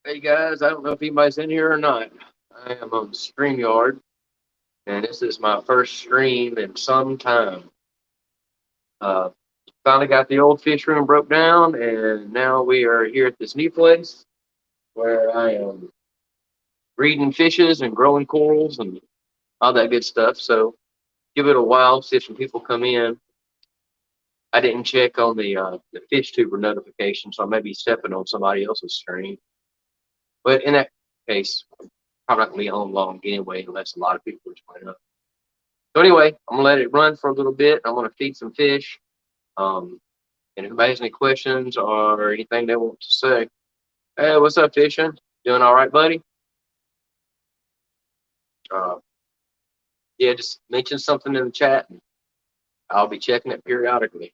Hey guys, I don't know if anybody's in here or not. I am on StreamYard, and this is my first stream in some time. Uh, Finally got the old fish room broke down, and now we are here at this new place where I am breeding fishes and growing corals and all that good stuff. So give it a while, see if some people come in. I didn't check on the fish tuber notification, so I may be stepping on somebody else's stream. But in that case, I'm probably not gonna be on long anyway, unless a lot of people are joining up. So anyway, I'm gonna let it run for a little bit. I'm gonna feed some fish. Um, and if anybody has any questions or anything they want to say, hey, what's up, fishing? Doing all right, buddy? Uh, yeah, just mention something in the chat, and I'll be checking it periodically.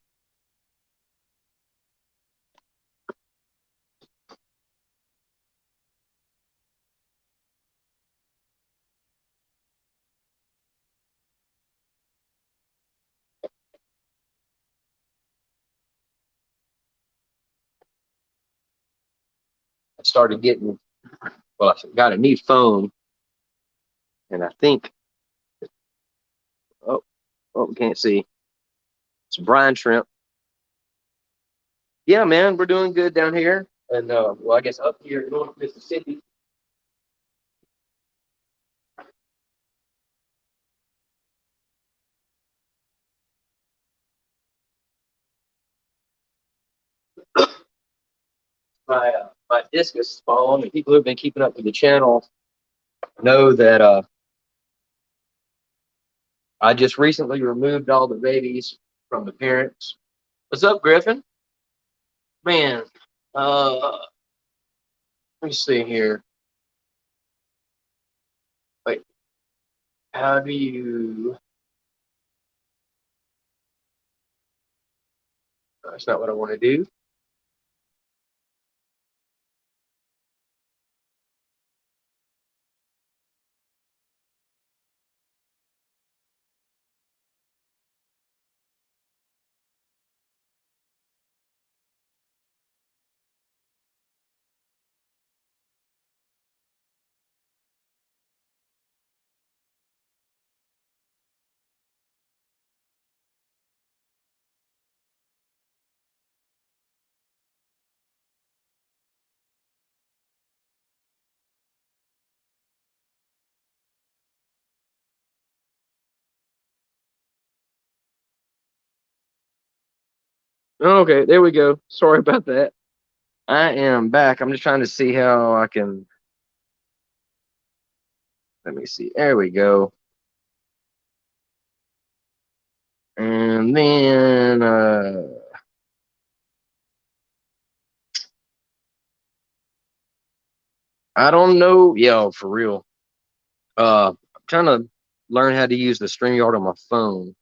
I started getting, well, I got a new phone, and I think, oh, we can't see. It's brine shrimp. Yeah, man, we're doing good down here, and well, I guess up here in North Mississippi. My Discus spawn, and people who've been keeping up with the channel know that I just recently removed all the babies from the parents. What's up, Griffin? Man, let me see here. Wait, how do you? That's not what I want to do. Okay, there we go. Sorry about that. I am back. I'm just trying to see how I can. Let me see. There we go. And then I don't know. Yeah, for real. I'm trying to learn how to use the StreamYard on my phone.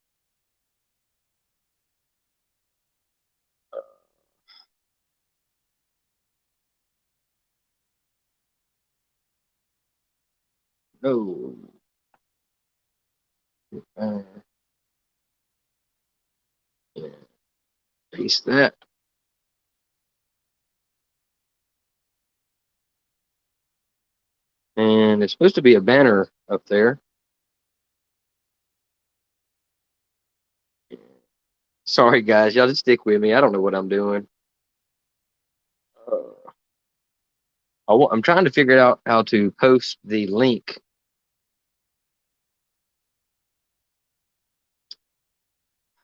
Oh, uh, yeah, paste that. And it's supposed to be a banner up there. Sorry, guys. Y'all just stick with me. I don't know what I'm doing. Uh, I'm trying to figure out how to post the link.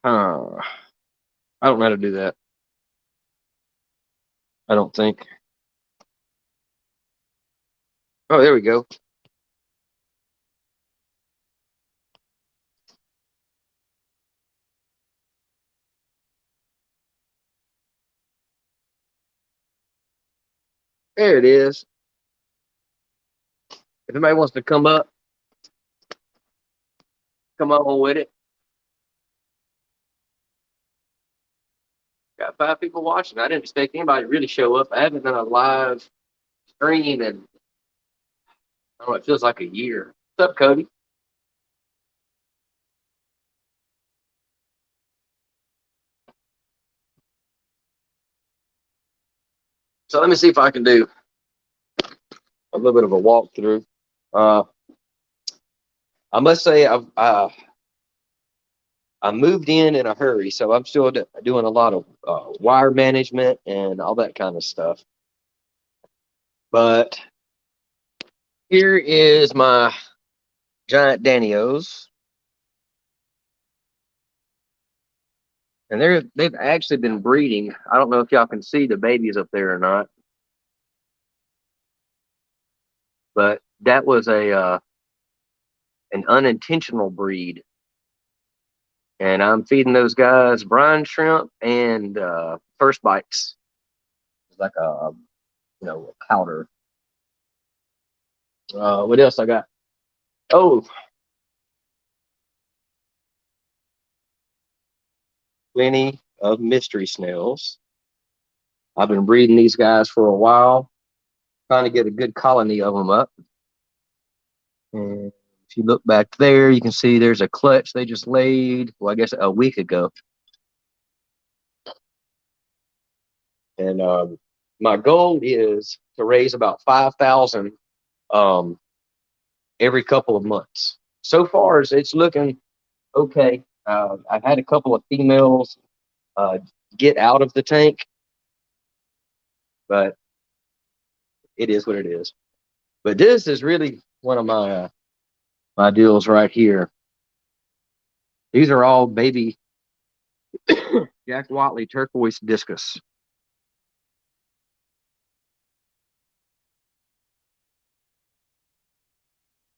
I don't know how to do that. I don't think. Oh, there we go. There it is. If anybody wants to come up, come on with it. Got 5 people watching. I didn't expect anybody to really show up. I haven't done a live stream in, I don't know, it feels like a year. What's up, Cody? So let me see if I can do a little bit of a walkthrough. Uh, I must say I moved in a hurry, so I'm still doing a lot of wire management and all that kind of stuff. But here is my giant Danios, and they've actually been breeding. I don't know if y'all can see the babies up there or not, but that was a an unintentional breed, and I'm feeding those guys brine shrimp and first bites. It's like a powder. What else I got? Oh, plenty of mystery snails. I've been breeding these guys for a while, trying to get a good colony of them up. And if you look back there, you can see there's a clutch they just laid, well, I guess a week ago. And my goal is to raise about 5,000 um, every couple of months. So far, it's looking okay. I've had a couple of females uh, get out of the tank, but it is what it is. But this is really one of my deals right here. These are all baby Jack Wadley Turquoise Discus.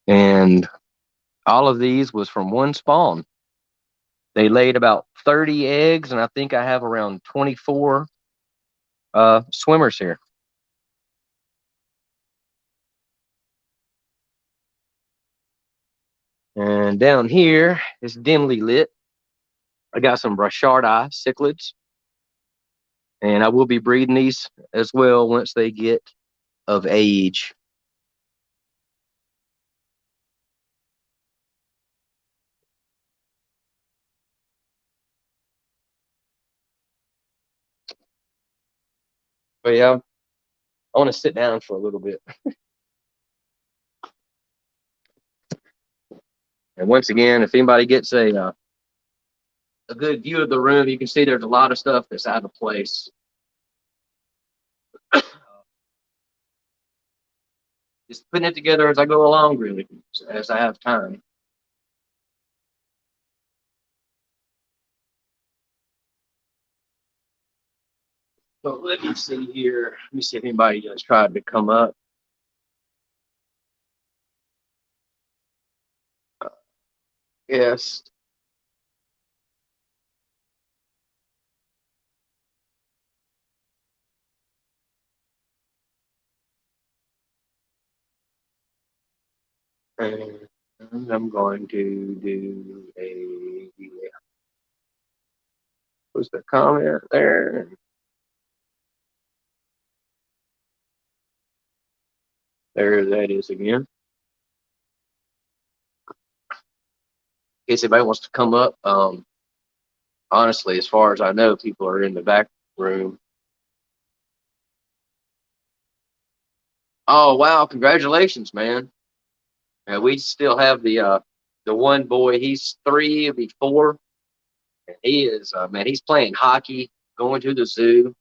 And all of these was from one spawn. They laid about 30 eggs, and I think I have around 24 swimmers here. And down here is dimly lit. I got some Brashard cichlids, and I will be breeding these as well once they get of age. But yeah, I want to sit down for a little bit. And once again, if anybody gets a good view of the room, you can see there's a lot of stuff that's out of place. Just putting it together as I go along, really, as I have time. So let me see here. Let me see if anybody has tried to come up. Yes. And I'm going to do a what's the comment there? There that is again. In case anybody wants to come up, honestly, as far as I know, people are in the back room. Oh wow! Congratulations, man. We still have the one boy. He's 3, he'll be 4. And he is man. He's playing hockey, going to the zoo.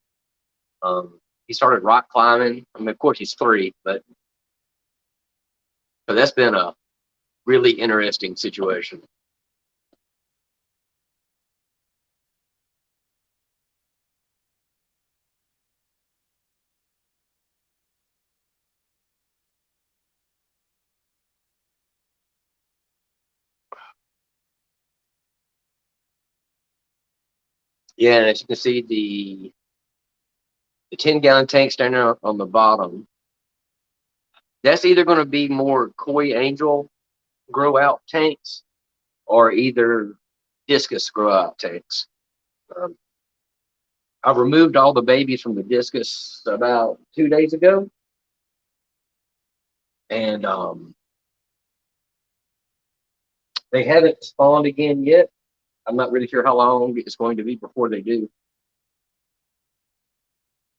He started rock climbing. I mean, of course, he's 3, but that's been a really interesting situation. Yeah, and as you can see, the 10-gallon tank standing on the bottom. That's either going to be more Koi Angel grow out tanks or either Discus grow out tanks. Um, I removed all the babies from the Discus about 2 days ago, and they haven't spawned again yet. I'm not really sure how long it's going to be before they do,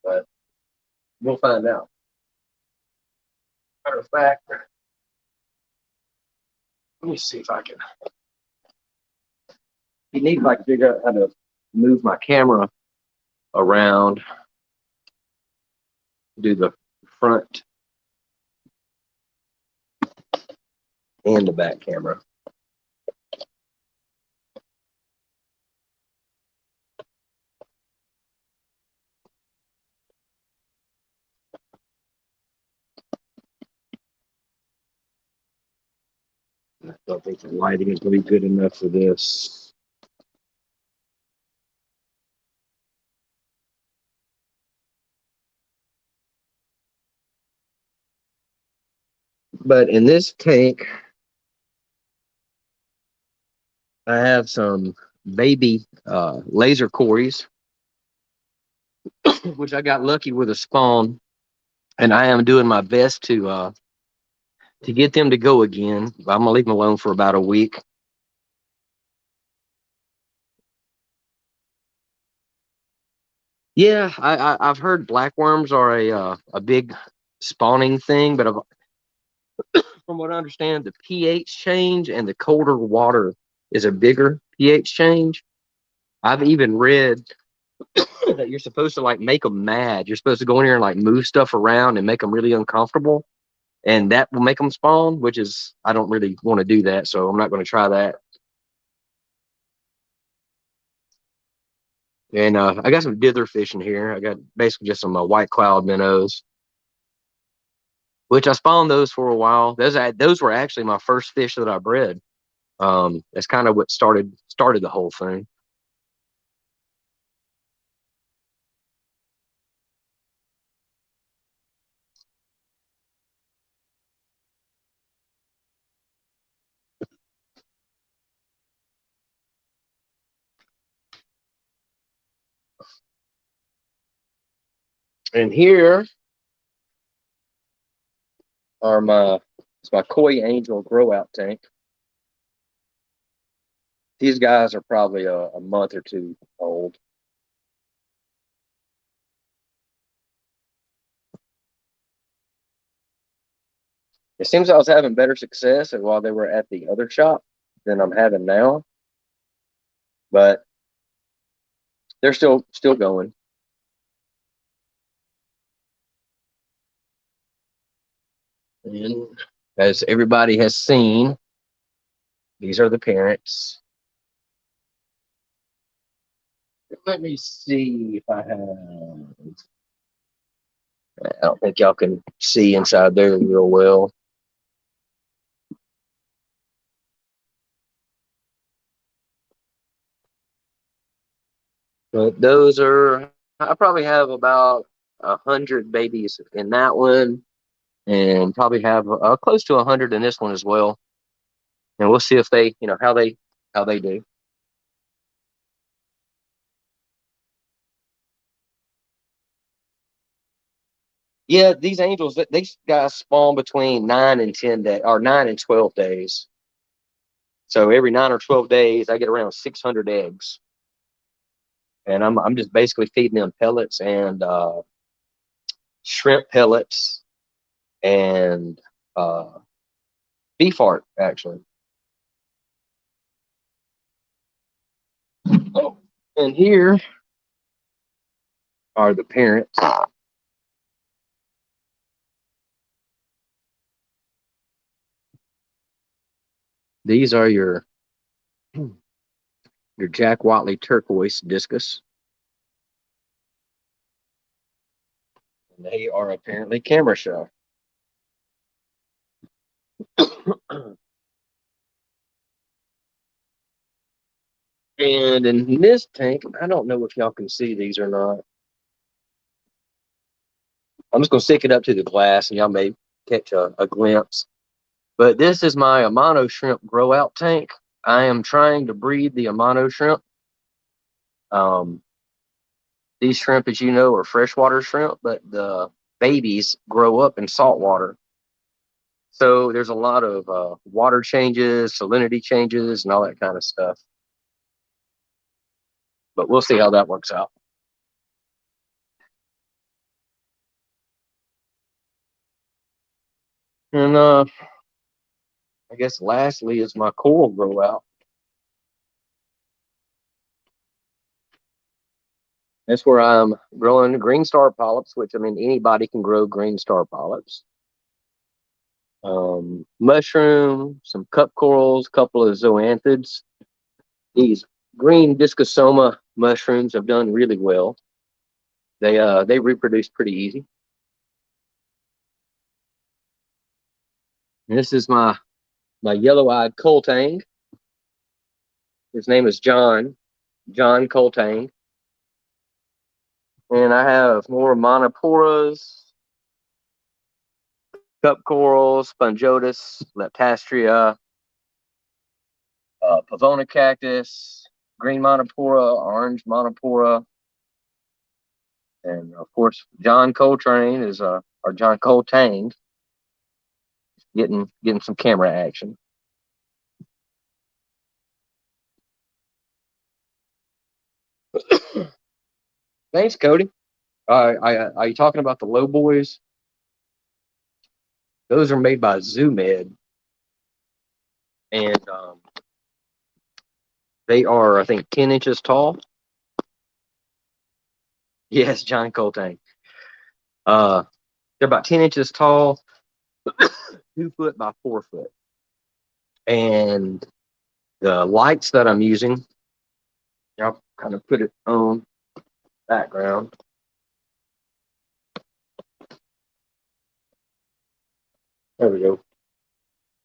but we'll find out. Matter of fact, let me see if I can. You need to like figure out how to move my camera around, do the front and the back camera. I don't think the lighting is going to be good enough for this. But in this tank, I have some baby laser cories, which I got lucky with a spawn, and I am doing my best to get them to go again. I'm gonna leave them alone for about a week. Yeah, I've heard blackworms are a big spawning thing, but from what I understand, the pH change and the colder water is a bigger pH change. I've even read that you're supposed to like make them mad. You're supposed to go in here and like move stuff around and make them really uncomfortable, and that will make them spawn. Which is I don't really want to do that, so I'm not going to try that. And I got some dither fish in here. I got basically just some white cloud minnows, which I spawned those for a while. Those were actually my first fish that I bred. That's kind of what started the whole thing. And here are my koi angel grow out tank. These guys are probably a month or two old. It seems I was having better success while they were at the other shop than I'm having now, but they're still going. And as everybody has seen, these are the parents. Let me see if I have. I don't think y'all can see inside there real well. But those are, I probably have about 100 babies in that one, and probably have close to 100 in this one as well. And we'll see if they, how they do. Yeah, these angels, these guys spawn between 9 and 10 days, or 9 and 12 days. So every 9 or 12 days, I get around 600 eggs, and I'm just basically feeding them pellets and shrimp pellets and uh, beef heart actually. Oh, and here are the parents. These are your Jack Wadley Turquoise Discus. And they are apparently camera shy. And in this tank, I don't know if y'all can see these or not. I'm just going to stick it up to the glass and y'all may catch a glimpse. But this is my Amano Shrimp grow out tank. I am trying to breed the Amano Shrimp. Um, these shrimp, as you know, are freshwater shrimp, but the babies grow up in saltwater. So there's a lot of water changes, salinity changes, and all that kind of stuff. But we'll see how that works out. And I guess lastly is my coral grow out. That's where I'm growing green star polyps, which I mean anybody can grow green star polyps. Mushroom, some cup corals, a couple of zoanthids. These green discosoma mushrooms have done really well. They reproduce pretty easy. And this is my yellow-eyed coltang. His name is John Coltang. And I have more monoporas, cup corals, Sponjotis, Leptastria, Pavona cactus, green monopora, orange monopora, and of course John Coltrane is or John Coltang getting some camera action. Thanks, Cody. Are you talking about the low boys? Those are made by ZooMed, and they are, I think, 10 inches tall. Yes, John Coltang. They're about 10 inches tall, 2 foot by 4 foot. And the lights that I'm using, I'll kind of put it on background. There we go.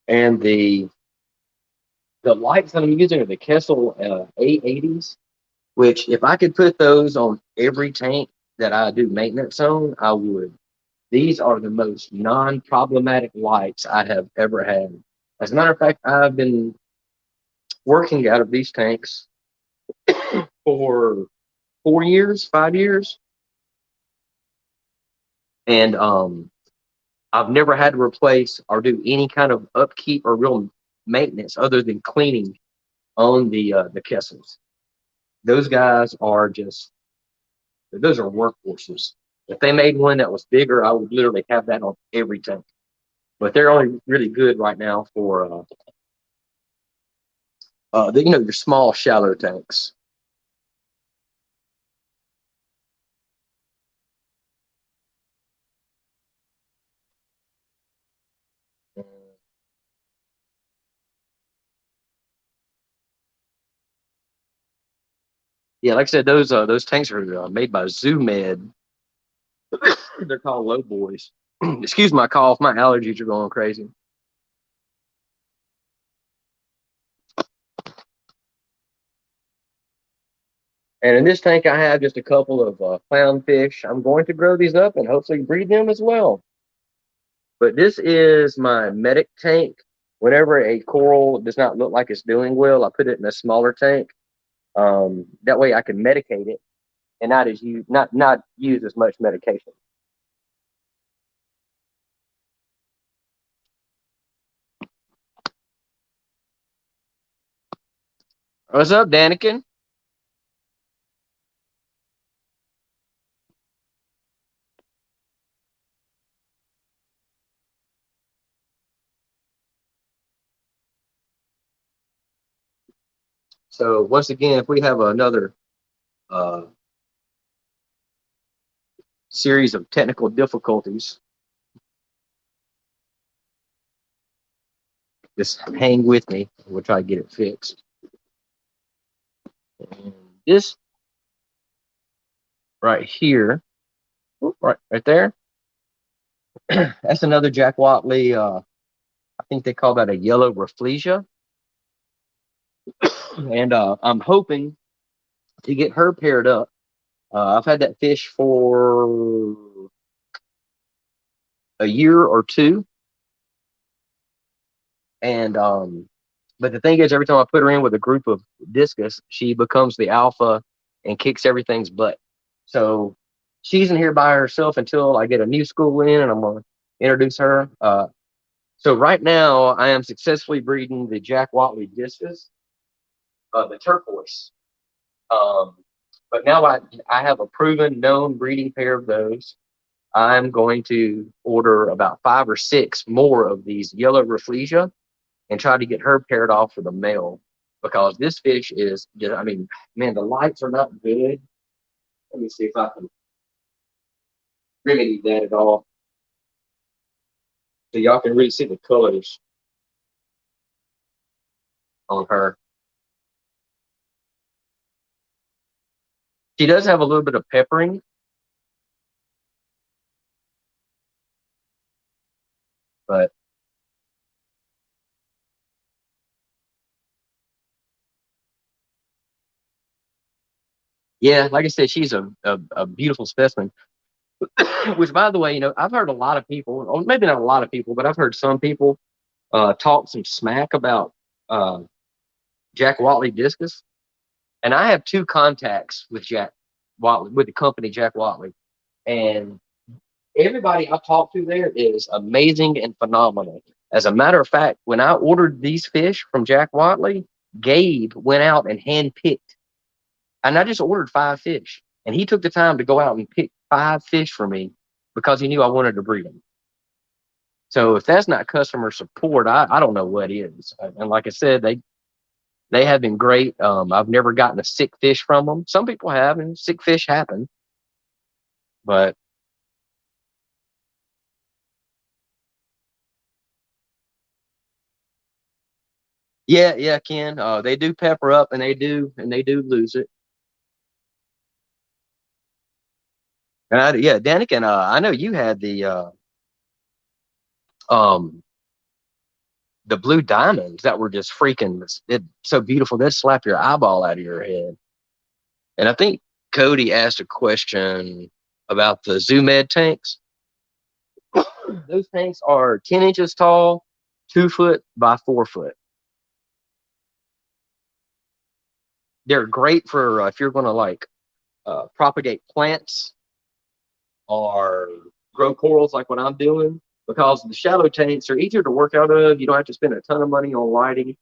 And the lights that I'm using are the Kessel A80s, which if I could put those on every tank that I do maintenance on, I would. These are the most non-problematic lights I have ever had. As a matter of fact, I've been working out of these tanks for 4 years, 5 years. And I've never had to replace or do any kind of upkeep or real maintenance other than cleaning on the Kessels. Those guys are those are workhorses. If they made one that was bigger, I would literally have that on every tank. But they're only really good right now for your small shallow tanks. Yeah, like I said, those tanks are made by ZooMed. They're called low boys. Excuse my cough. My allergies are going crazy. And in this tank, I have just a couple of clownfish. I'm going to grow these up and hopefully breed them as well. But this is my medic tank. Whenever a coral does not look like it's doing well, I put it in a smaller tank. That way I can medicate it and not use as much medication. What's up, Danikin? So once again, if we have another uh, series of technical difficulties, just hang with me. We'll try to get it fixed. And this right here, right there, that's another Jack Wadley. I think they call that a yellow Rafflesia. And I'm hoping to get her paired up. I've had that fish for a year or two. And but the thing is, every time I put her in with a group of Discus, she becomes the alpha and kicks everything's butt. So she's in here by herself until I get a new school in, and I'm gonna introduce her. So right now, I am successfully breeding the Jack Watley Discus, the Turquoise. But now I have a proven, known breeding pair of those. I'm going to order about 5 or 6 more of these yellow Rafflesia and try to get her paired off with a male because this fish is, I mean, man, the lights are not good. Let me see if I can remedy that at all so y'all can really see the colors on her. She does have a little bit of peppering, but yeah, like I said, she's a beautiful specimen. Which, by the way, I've heard a lot of people, or maybe not a lot of people, but I've heard some people talk some smack about uh, Jack Wadley Discus. And I have 2 contacts with Jack Wadley, with the company Jack Wadley. And everybody I talked to there is amazing and phenomenal. As a matter of fact, when I ordered these fish from Jack Wadley, Gabe went out and handpicked. And I just ordered 5 fish. And he took the time to go out and pick 5 fish for me because he knew I wanted to breed them. So if that's not customer support, I don't know what is. And like I said, they have been great. I've never gotten a sick fish from them. Some people have, and sick fish happen. But yeah, yeah, Ken. They do pepper up, and they do lose it. And yeah, Daniken, I know you had um the blue diamonds that were just freaking so beautiful. They'd slap your eyeball out of your head. And I think Cody asked a question about the Zoo Med tanks. Those tanks are 10 inches tall, 2 foot by 4 foot. They're great for if you're going to like propagate plants or grow corals like what I'm doing because the shallow tanks are easier to work out of. You don't have to spend a ton of money on lighting.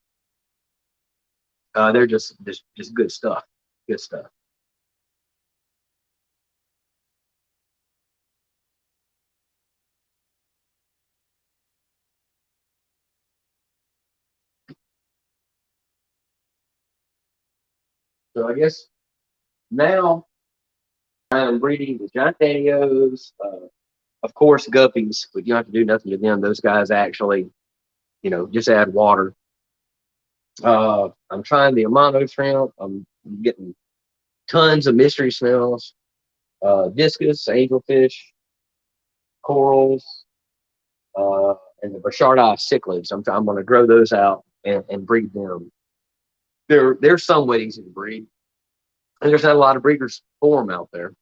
They're just good stuff. Good stuff. So I guess now I'm breeding the giant Danios, of course guppies, but you don't have to do nothing to them. Those guys actually, just add water. I'm trying the Amano Shrimp. I'm getting tons of mystery snails, discus, angelfish, corals, uh, and the Burchard eye cichlids. I'm going to grow those out and breed them. They're somewhat easy to breed, and there's not a lot of breeders for them out there.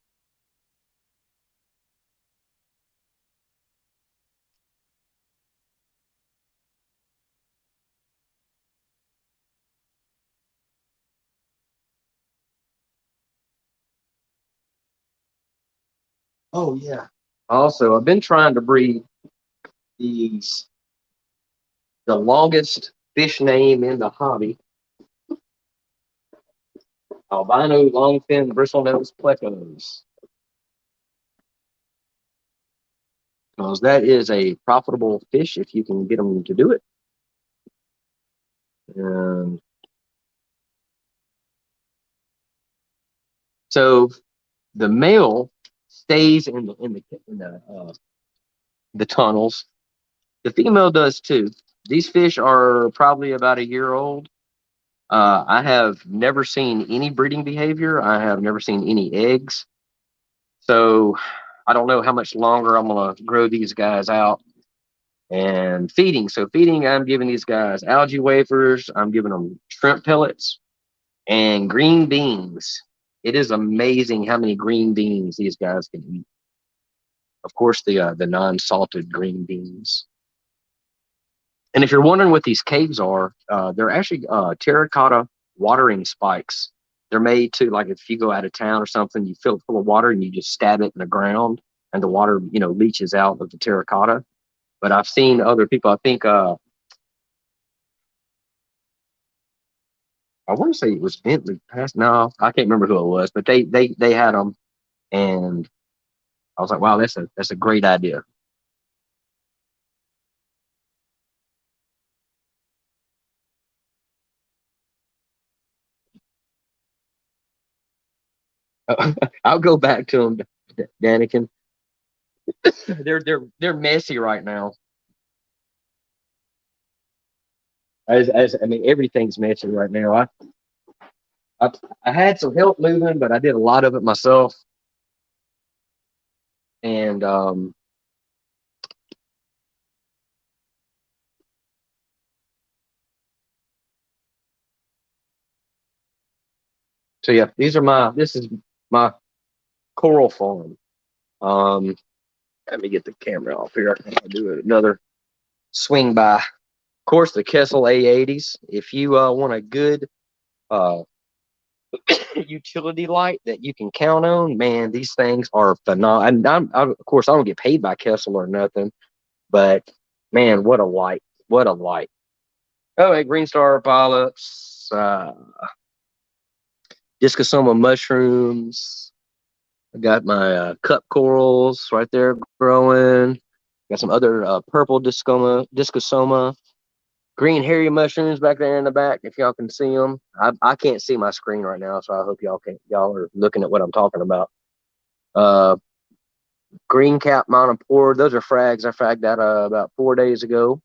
Oh yeah. Also, I've been trying to breed these the longest fish name in the hobby, albino longfin bristlenose plecos, because that is a profitable fish if you can get them to do it. And so the male stays in the tunnels. The female does too. These fish are probably about a year old. I have never seen any breeding behavior. I have never seen any eggs. So I don't know how much longer I'm going to grow these guys out. And feeding. So feeding, I'm giving these guys algae wafers. I'm giving them shrimp pellets and green beans. It is amazing how many green beans these guys can eat. Of course, the non-salted green beans. And if you're wondering what these caves are, they're actually terracotta watering spikes. They're made to, like, if you go out of town or something, you fill it full of water and you just stab it in the ground, and the water, leaches out of the terracotta. But I've seen other people. I think I want to say it was Bentley. No, I can't remember who it was, but they had them, and I was like, wow, that's a great idea. I'll go back to them, Danikin. They're messy right now. As I mean, everything's messy right now. I I had some help moving, but I did a lot of it myself. And so yeah, this is my coral farm. Um, Let me get the camera off here. I'll do another swing by. Of course, the Kessel A80s. If you want a good uh, utility light that you can count on, man, these things are phenomenal. And of course, I don't get paid by Kessel or nothing, but man, what a light! What a light! Oh, hey, Green Star polyps, Discusoma mushrooms. I got my cup corals right there growing. Got some other purple discosoma, green hairy mushrooms back there in the back. If y'all can see them, I can't see my screen right now, so I hope y'all can. Y'all are looking at what I'm talking about. Uh, Green cap monopore. Those are frags. I fragged that about 4 days ago.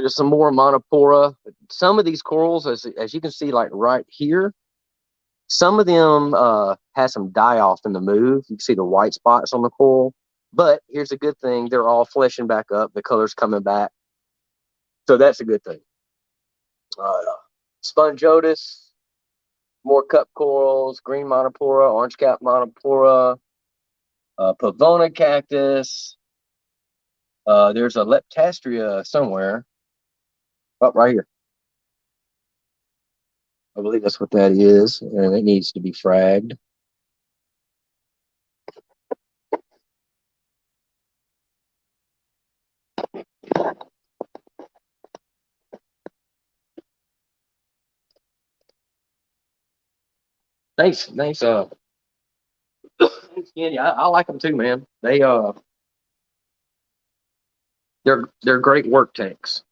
Just some more monopora. Some of these corals, as you can see, like right here, some of them has some die off in the move. You can see the white spots on the coral. But here's a good thing: they're all fleshing back up. The color's coming back, so that's a good thing. Uh, Spongiotis, more cup corals, green monopora, orange cap monopora, Pavona cactus. There's a Leptastria somewhere. Up right here. I believe that's what that is, and it needs to be fragged. Thanks. Kenny, I like them too, man. They're great work tanks.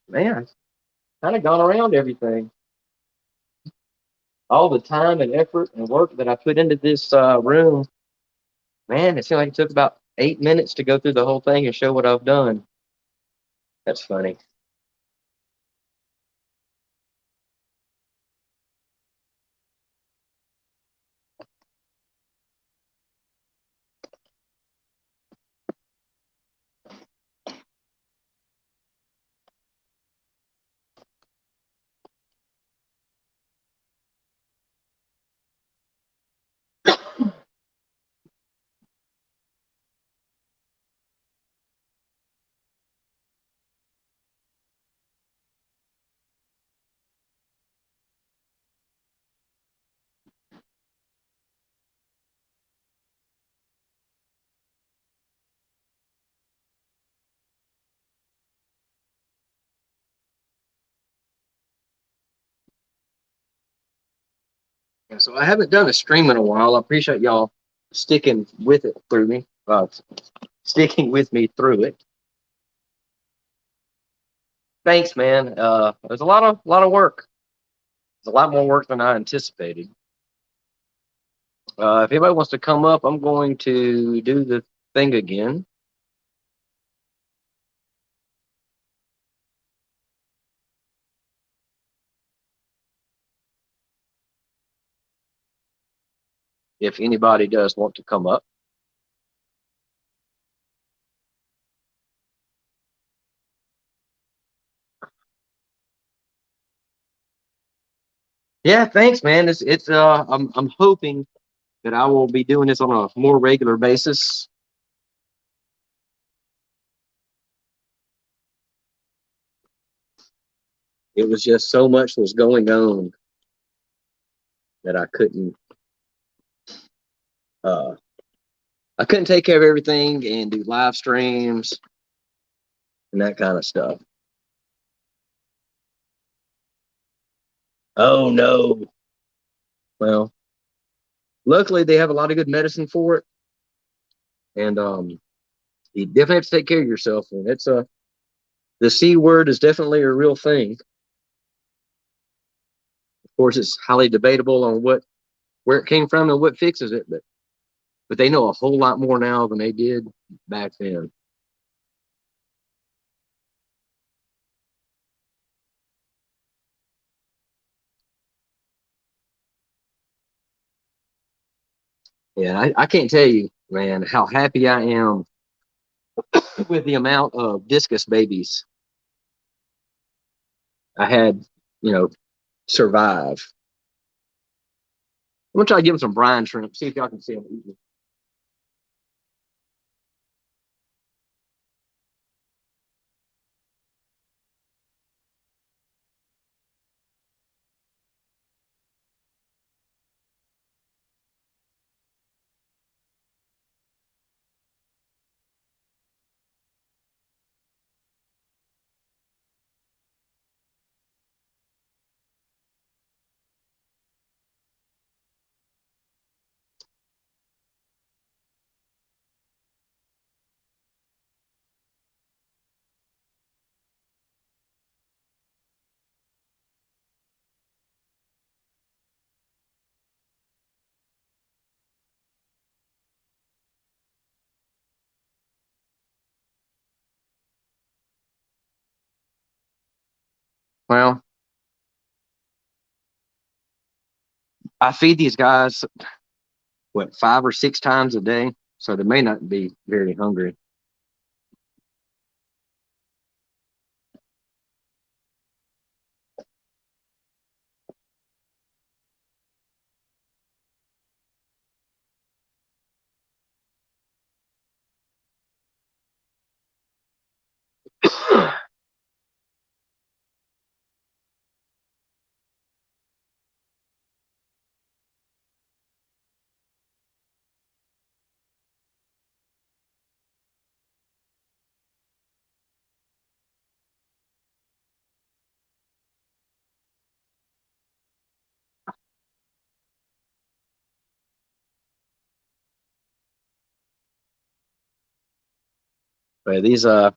Man, kind of gone around everything. All the time and effort and work that I put into this room, man, it seemed like it took about 8 minutes to go through the whole thing and show what I've done. That's funny. And so I haven't done a stream in a while. I appreciate y'all sticking with it through me, sticking with me through it. Thanks, man. There's a lot of work. It's a lot more work than I anticipated. If anybody wants to come up, I'm going to do the thing again. If anybody does want to come up. Yeah, thanks, man. I'm hoping that I will be doing this on a more regular basis. It was just so much was going on. that uh, I couldn't take care of everything and do live streams and that kind of stuff. Oh no. Well, luckily they have a lot of good medicine for it, and you definitely have to take care of yourself. And it's the C word is definitely a real thing. Of course, it's highly debatable on where it came from and what fixes it, but they know a whole lot more now than they did back then. Yeah, I can't tell you, man, how happy I am with the amount of discus babies I had, you know, survive. I'm gonna try to give them some brine shrimp, see if y'all can see them eating. Well, I feed these guys what 5 or 6 times a day, so they may not be very hungry. But these yeah,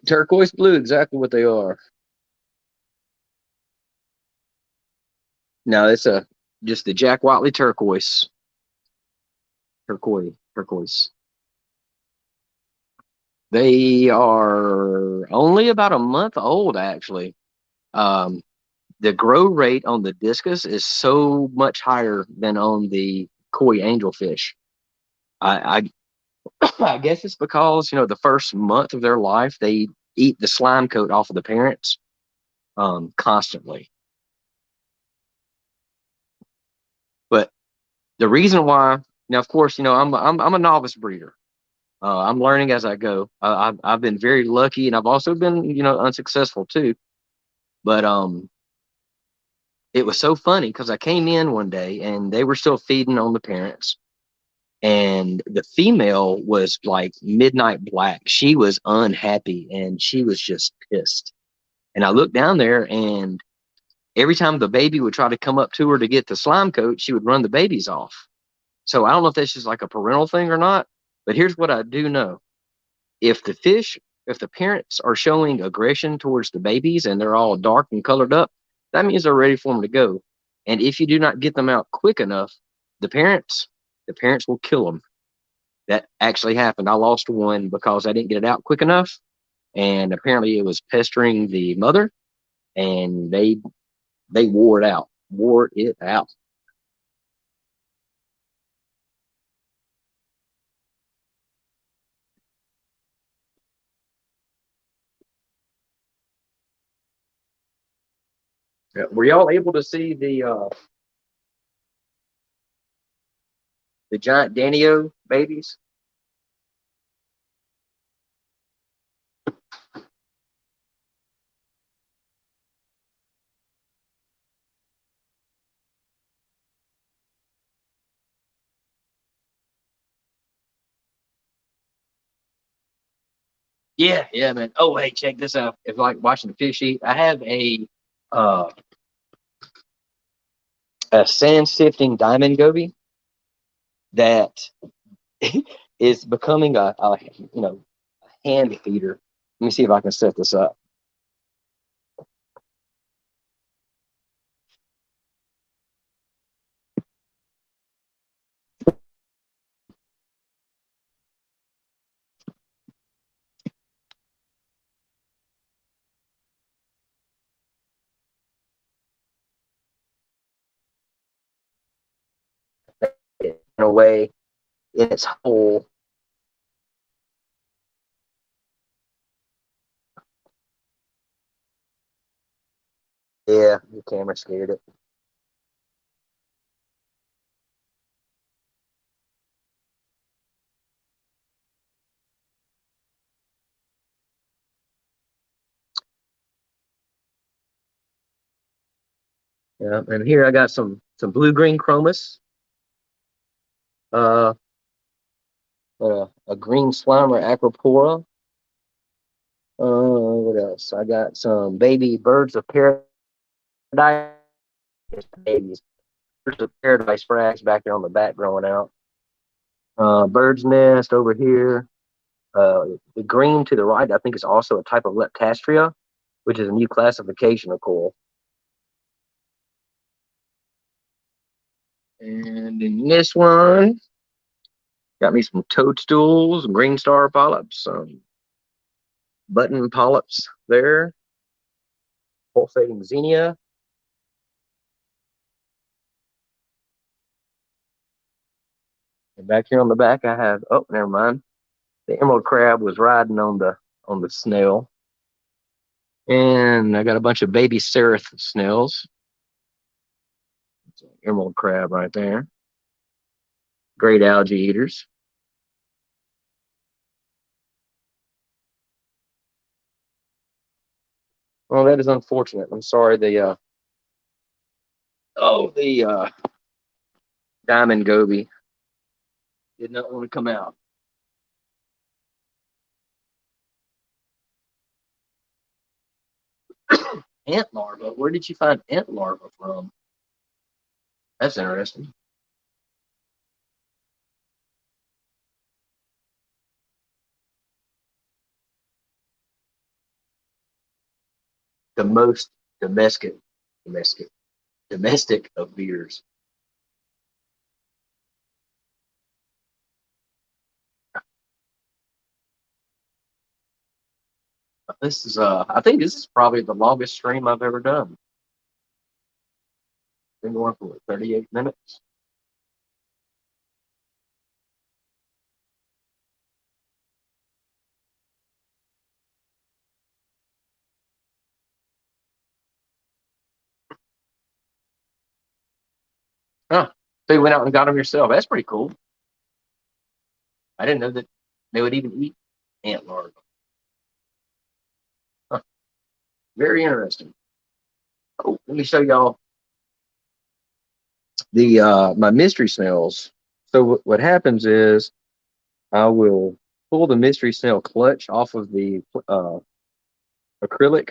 turquoise blue, exactly what they are. No, it's a just the Jack Wadley turquoise. They are only about a month old, actually. Um, the grow rate on the discus is so much higher than on the koi angelfish. I guess it's because the first month of their life they eat the slime coat off of the parents constantly. But the reason why now, of course, I'm a novice breeder. I'm learning as I go. I've been very lucky, and I've also been unsuccessful too. But it was so funny because I came in one day and they were still feeding on the parents, and the female was like midnight black. She was unhappy and she was just pissed. And I looked down there, and every time the baby would try to come up to her to get the slime coat, she would run the babies off. So I don't know if that's just like a parental thing or not, but here's what I do know. If the fish, if the parents are showing aggression towards the babies and they're all dark and colored up, that means they're ready for them to go. And if you do not get them out quick enough, the parents, the parents will kill them. That actually happened. I lost one because I didn't get it out quick enough, and apparently it was pestering the mother, and they wore it out. Were y'all able to see the giant Danio babies? Yeah, yeah, man. Oh, hey, check this out. If you like watching the fish eat, I have uh a sand sifting diamond goby that is becoming a hand feeder. Let me see if I can set this up. In a way, in its hole. Yeah, the camera scared it. Yeah, and here I got some blue green chromis, uh, a green slimer acropora. What else? I got some baby birds of paradise. Babies, birds of paradise frags back there on the back growing out. Bird's nest over here. The green to the right, I think, is also a type of Leptastria, which is a new classification of coral. And in this one, got me some toadstools, green star polyps, some button polyps there, pulsating xenia. And back here on the back, I have, oh, never mind. The emerald crab was riding on the snail. And I got a bunch of baby seraph snails. Emerald crab right there. Great algae eaters. Well, that is unfortunate. I'm sorry. The diamond goby did not want to come out. Ant larva. Where did you find ant larva from? That's interesting. The most domestic, domestic, domestic of beers. This is I think this is probably the longest stream I've ever done. Been going for 38 minutes. Huh. So you went out and got them yourself. That's pretty cool. I didn't know that they would even eat ant larvae. Huh. Very interesting. Oh, let me show y'all the my mystery snails. So what happens is I will pull the mystery snail clutch off of the acrylic,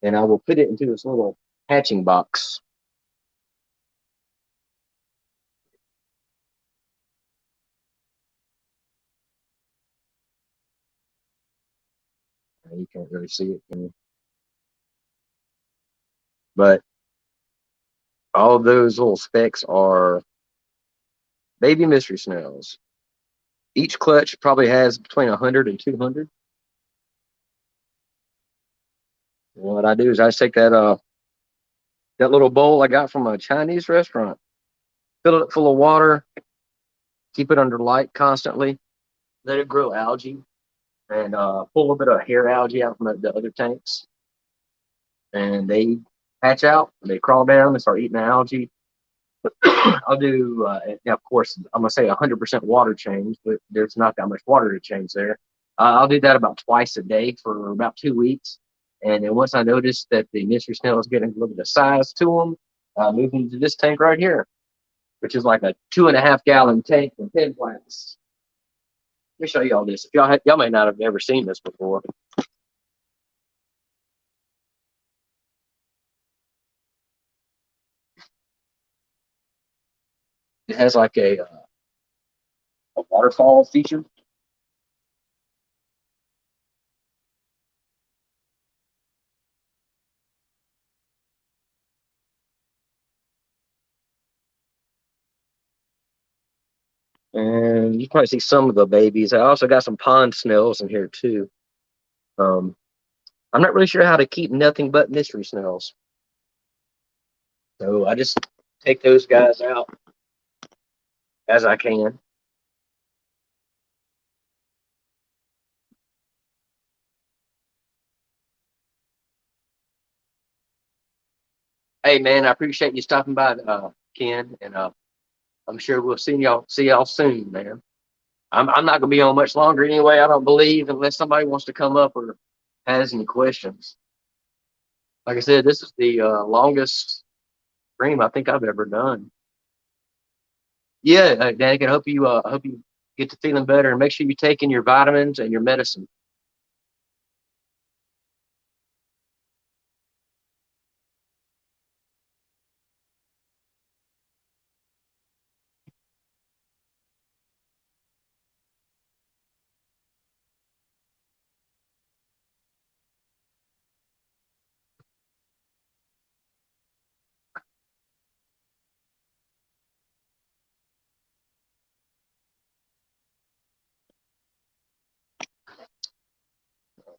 and I will put it into this little hatching box. You can't really see it, but all of those little specks are baby mystery snails. Each clutch probably has between 100 and 200. And what I do is I take that little bowl I got from a Chinese restaurant, fill it full of water, keep it under light constantly, let it grow algae, and pull a little bit of hair algae out from the other tanks. And they hatch out, they crawl down and start eating the algae. I'll do, now of course, I'm gonna say 100% water change, but there's not that much water to change there. I'll do that about twice a day for about 2 weeks. And then once I notice that the mystery snail is getting a little bit of size to them, move them to this tank right here, which is like a 2.5 gallon tank with 10 plants. me show y'all this. If y'all may not have ever seen this before. It has like a waterfall feature. And you can probably see some of the babies. I also got some pond snails in here too. Um, I'm not really sure how to keep nothing but mystery snails. So I just take those guys out as I can. Hey man, I appreciate you stopping by, Ken, and I'm sure we'll see y'all soon, man. I'm not gonna be on much longer anyway. I don't believe unless somebody wants to come up or has any questions. Like I said, this is the longest stream I think I've ever done. Yeah, Danny, I hope you get to feeling better and make sure you're taking your vitamins and your medicine.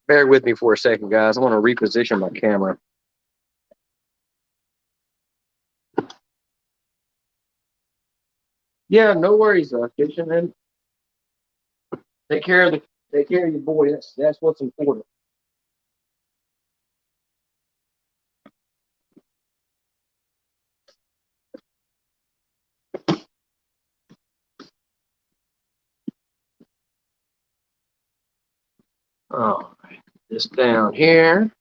Bear with me for a second, guys. I want to reposition my camera. Yeah, no worries, Kitchen, man. Take care of the take care of your boy. That's what's important. Oh, this down here.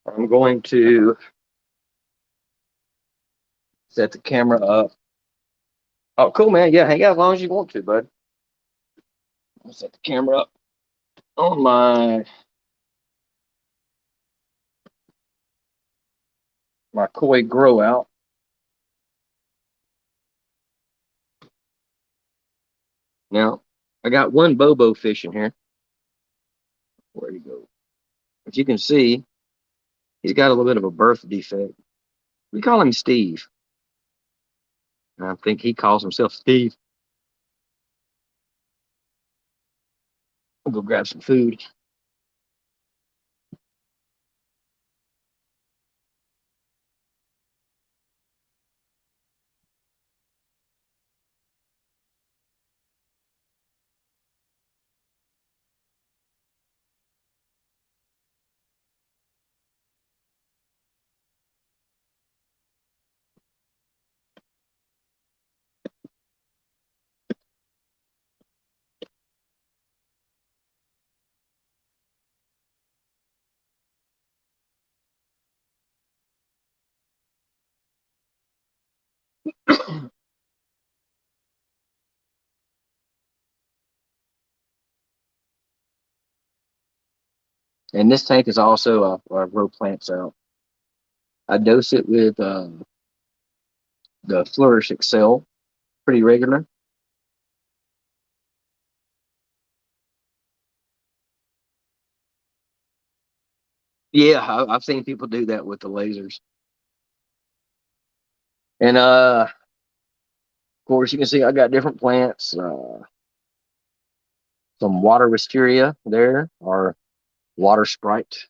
I'm going to set the camera up. Oh, cool, man. Yeah, hang out as long as you want to, bud. I'll set the camera up on my koi grow out. Now, I got one Bobo fish in here. Where'd he go? As you can see, he's got a little bit of a birth defect. We call him Steve. I think he calls himself Steve. I'll go grab some food. And this tank is also I grow plants out. I dose it with the Flourish Excel pretty regular. Yeah, I've seen people do that with the lasers. And of course, you can see I got different plants. Some water wisteria there, or water sprite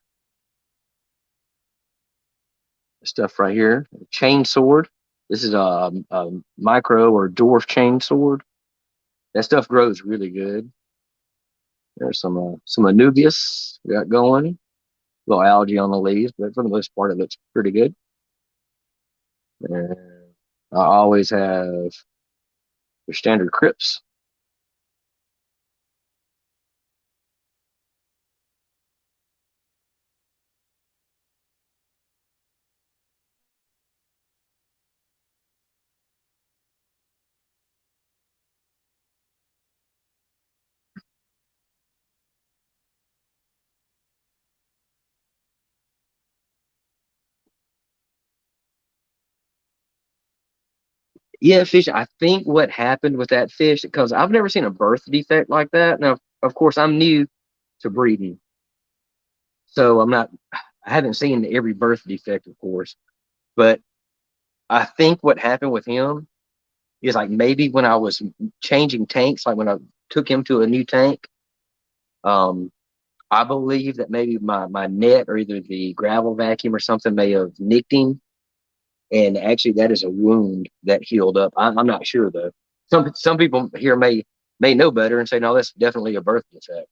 stuff right here. Chain sword. This is a micro or dwarf chain sword. That stuff grows really good. There's some Anubias we got going. A little algae on the leaves, but for the most part, it looks pretty good. And I always have Your standard crypts. Yeah, fish. I think what happened with that fish, because I've never seen a birth defect like that. Now, of course, I'm new to breeding, so I haven't seen every birth defect, of course. But I think what happened with him is like maybe when I was changing tanks, like when I took him to a new tank, um, I believe that maybe my net or either the gravel vacuum or something may have nicked him. And actually, that is a wound that healed up. I'm not sure though. Some people here may know better and say no, that's definitely a birth defect.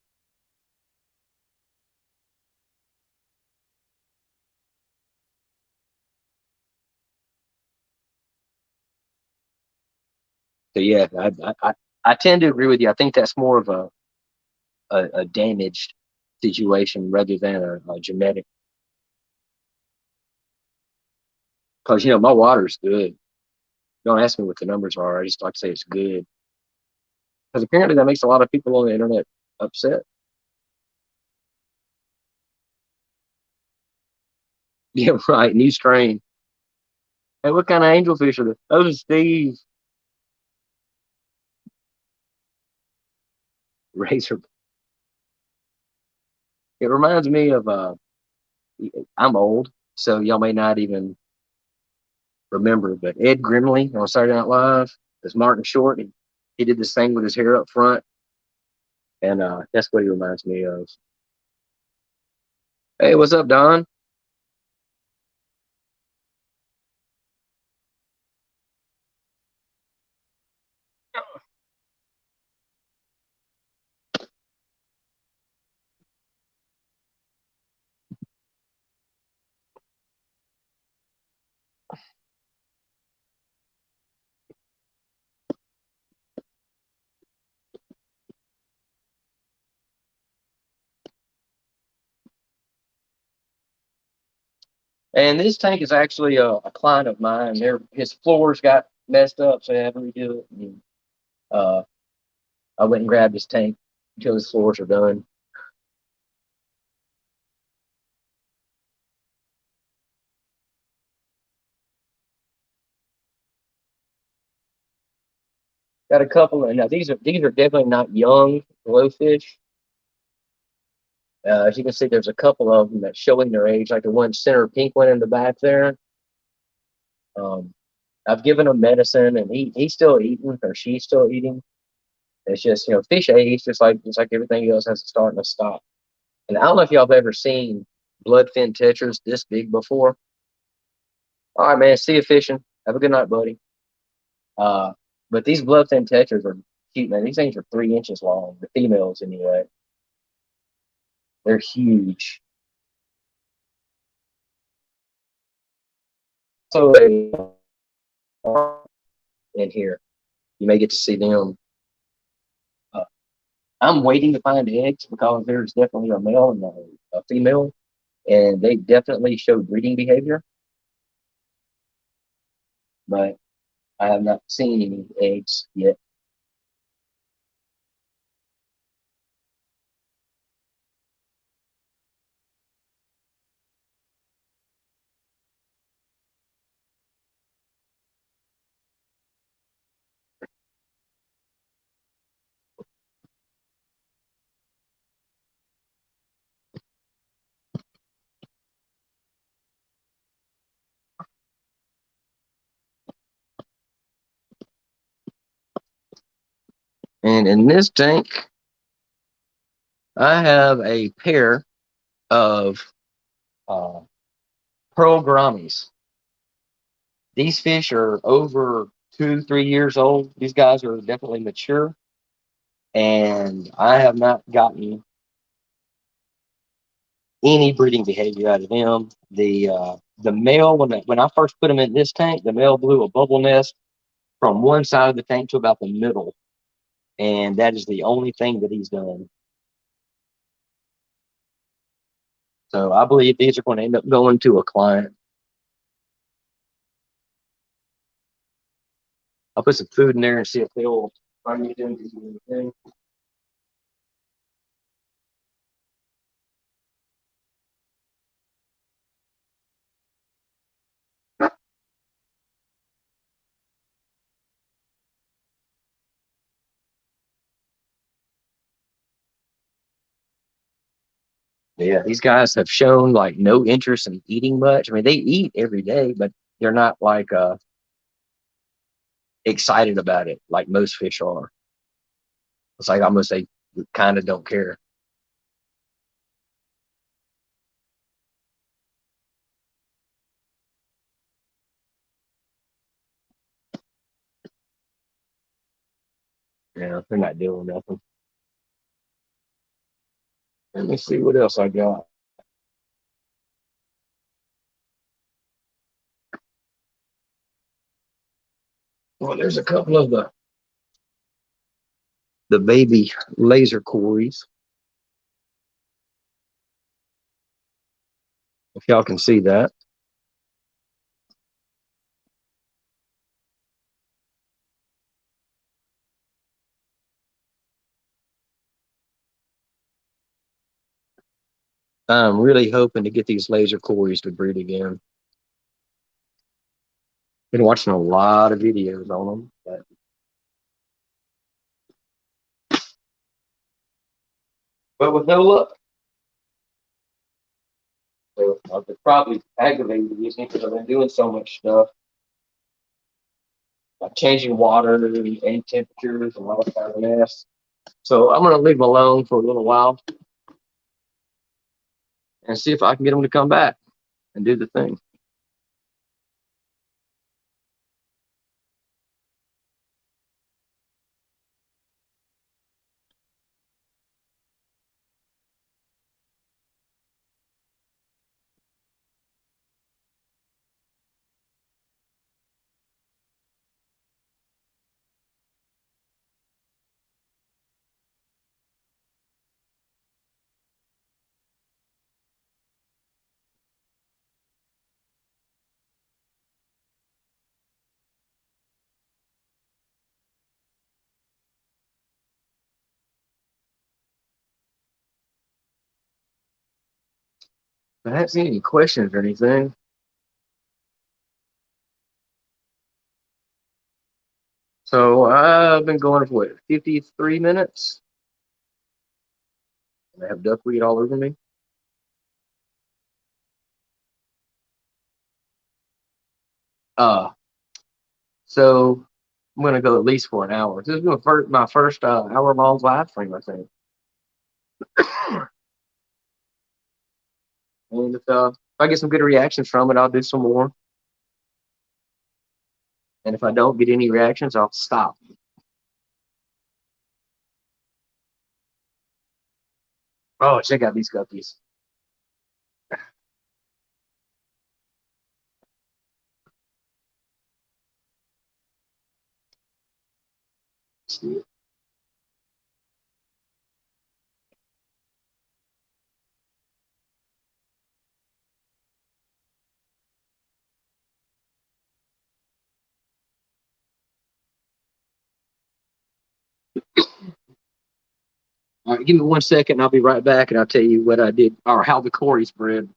So yeah, I tend to agree with you. I think that's more of a damaged situation rather than a genetic. Because my water's good. Don't ask me what the numbers are. I just like to say it's good. Because apparently that makes a lot of people on the internet upset. Yeah, right. New strain. Hey, what kind of angelfish are those? Those are Steve Razor. It reminds me of I'm old, so y'all may not even remember, but Ed Grimley on Saturday Night Live is Martin Short. He did this thing with his hair up front, and that's what he reminds me of. Hey, what's up, Don? And this tank is actually a client of mine. His floors got messed up, so I had to redo it. And, uh, I went and grabbed his tank until his floors are done. Got a couple, and now these are definitely not young glowfish. As you can see, there's a couple of them that's showing their age, like the one center pink one in the back there. Um, I've given him medicine, and he's still eating, or she's still eating. It's just fish age, just like everything else, has a start and a stop. And I don't know if y'all have ever seen bloodfin tetras this big before. All right, man. See you fishing. Have a good night, buddy. Uh, but these bloodfin tetras are cute, man. These things are 3 inches long. The females, anyway. They're huge. So in here, you may get to see them. Uh, I'm waiting to find eggs because there's definitely a male and a female, and they definitely show breeding behavior, but I have not seen any eggs yet. And in this tank, I have a pair of uh, pearl Grommies. These fish are over 2, 3 years old. These guys are definitely mature, and I have not gotten any breeding behavior out of them. The male, when I first put them in this tank, the male blew a bubble nest from one side of the tank to about the middle. And that is the only thing that he's done. So I believe these are going to end up going to a client. I'll put some food in there and see if they'll find me them to do anything. Yeah, these guys have shown like no interest in eating much. I mean, they eat every day, but they're not like excited about it like most fish are. It's like almost they kind of don't care. Yeah, they're not doing nothing. Let me see what else I got. Well, there's a couple of the baby laser cories. If y'all can see that. I'm really hoping to get these laser cories to breed again. Been watching a lot of videos on them, but with no luck. So I've been probably aggravated with me because I've been doing so much stuff, like changing water and temperatures and all that kind of mess. So I'm gonna leave them alone for a little while and see if I can get them to come back and do the thing. I haven't seen any questions or anything. So I've been going for what, 53 minutes? I have duckweed all over me. Uh, so I'm gonna go at least for an hour. This is my first hour long live stream, I think. And if I get some good reactions from it, I'll do some more. And if I don't get any reactions, I'll stop. Oh, check out these guppies. All right, give me 1 second, and I'll be right back, and I'll tell you what I did or how the Corey spread.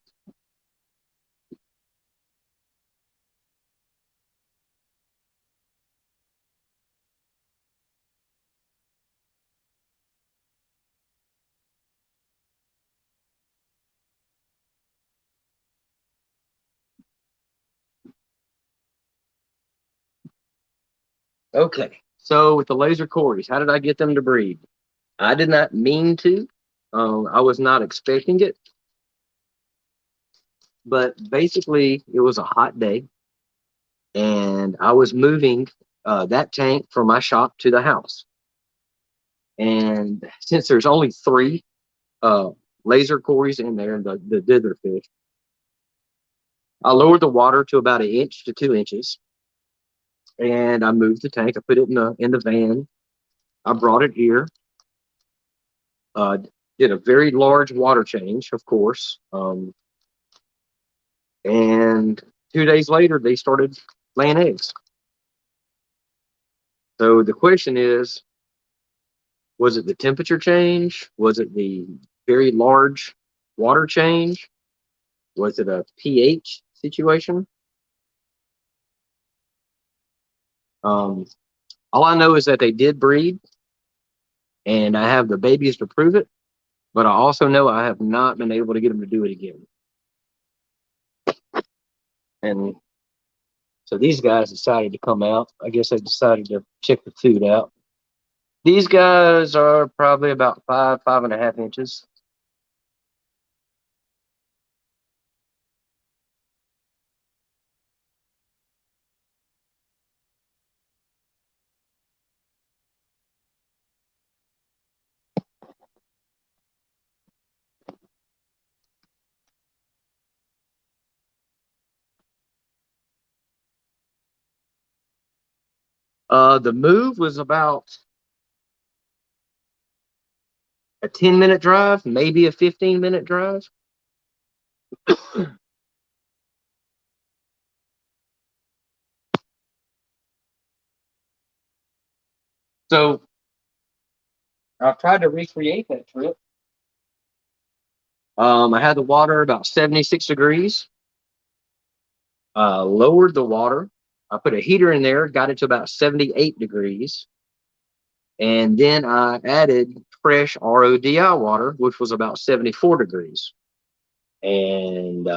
Okay, so with the laser Corys, how did I get them to breed? I did not mean to. I was not expecting it, but basically, it was a hot day, and I was moving that tank from my shop to the house. And since there's only three uh, laser Corys in there, the dither fish, I lowered the water to about 1 inch to 2 inches. and I moved the tank. I put it in the van. I brought it here. Uh, did a very large water change, of course. And 2 days later, they started laying eggs. So the question is, was it the temperature change? Was it the very large water change? Was it a pH situation? Um, all I know is that they did breed, and I have the babies to prove it. But I also know I have not been able to get them to do it again. And so these guys decided to come out. I guess they decided to check the food out. These guys are probably about 5.5 inches. The move was about a 10-minute drive, maybe a 15-minute drive. So I've tried to recreate that trip. I had the water about 76 degrees. Lowered the water. I put a heater in there, got it to about 78 degrees. And then I added fresh RODI water, which was about 74 degrees. And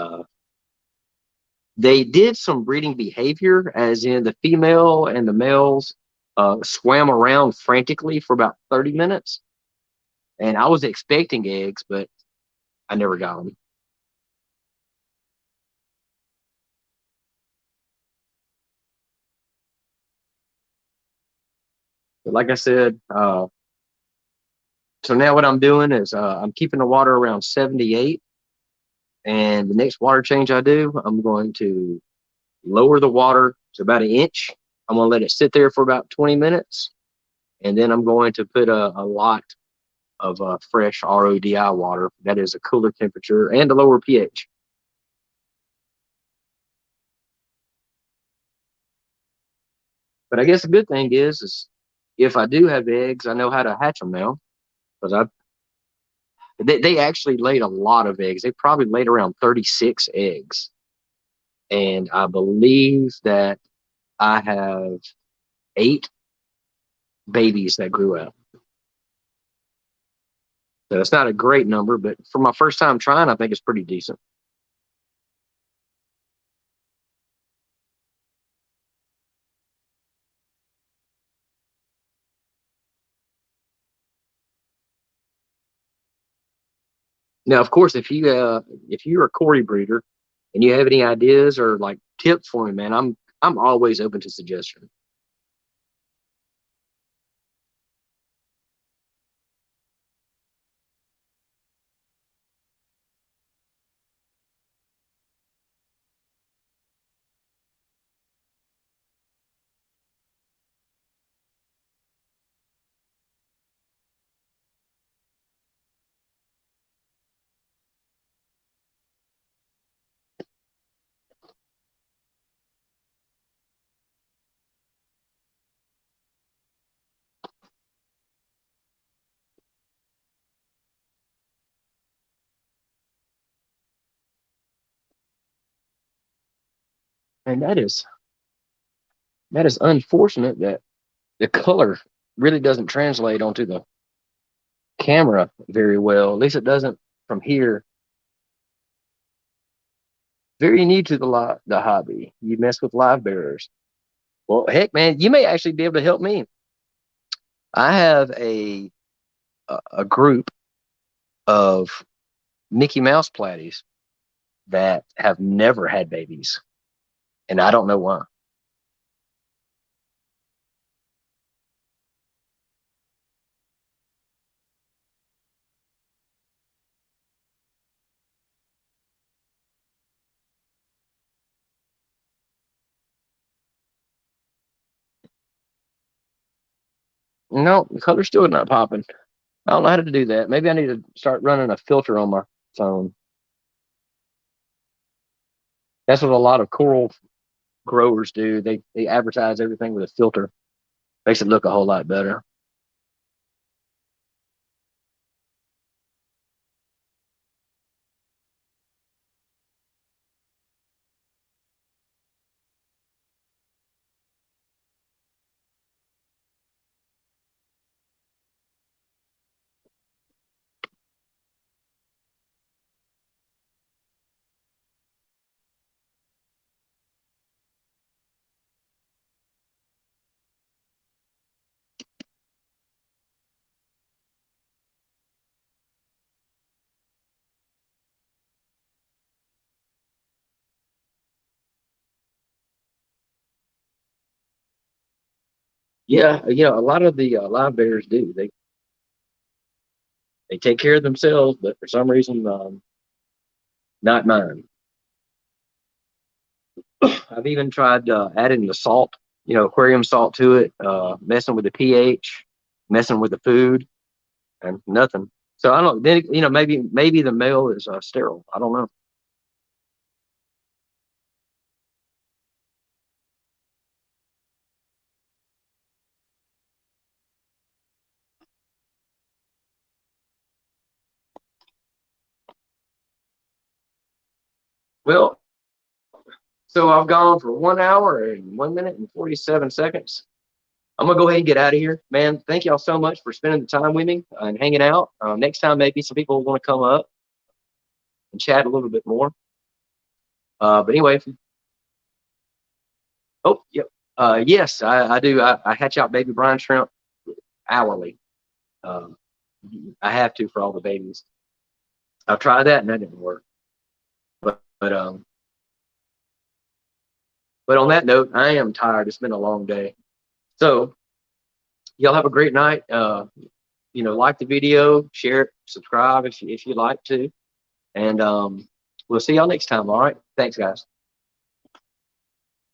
they did some breeding behavior, as in the female and the males swam around frantically for about 30 minutes. And I was expecting eggs, but I never got them. But like I said, so now what I'm doing is I'm keeping the water around 78. And the next water change I do, I'm going to lower the water to about an inch. I'm going to let it sit there for about 20 minutes. And then I'm going to put a lot of fresh RODI water. That is a cooler temperature and a lower pH. But I guess the good thing is if I do have eggs, I know how to hatch them now because they actually laid a lot of eggs. They probably laid around 36 eggs. And I believe that I have 8 babies that grew out. So it's not a great number, but for my first time trying, I think it's pretty decent. Now, of course, if you're a Corey breeder and you have any ideas or like tips for me, man, I'm always open to suggestion. And that is unfortunate that the color really doesn't translate onto the camera very well. At least it doesn't from here. Very new to the hobby. You mess with live bearers. Well, heck, man, you may actually be able to help me. I have a group of Mickey Mouse platies that have never had babies, and I don't know why. No, the color's still not popping. I don't know how to do that. Maybe I need to start running a filter on my phone. That's what a lot of coral growers do. They advertise everything with a filter. Makes it look a whole lot better. Yeah, a lot of the live bears do. They take care of themselves, but for some reason, not mine. I've even tried adding the salt, aquarium salt to it, messing with the pH, messing with the food, and nothing. So I don't. Then maybe the male is sterile. I don't know. Well, so I've gone for 1 hour and 1 minute and 47 seconds. I'm gonna go ahead and get out of here, man. Thank y'all so much for spending the time with me and hanging out. Next time, maybe some people want to come up and chat a little bit more. But anyway, oh, yep. Yes, I do. I hatch out baby brine shrimp hourly. Um, I have to for all the babies. I've tried that and that didn't work. But on that note, I am tired. It's been a long day. So y'all have a great night. Like the video, share it, subscribe if you like to, and we'll see y'all next time. All right. Thanks, guys.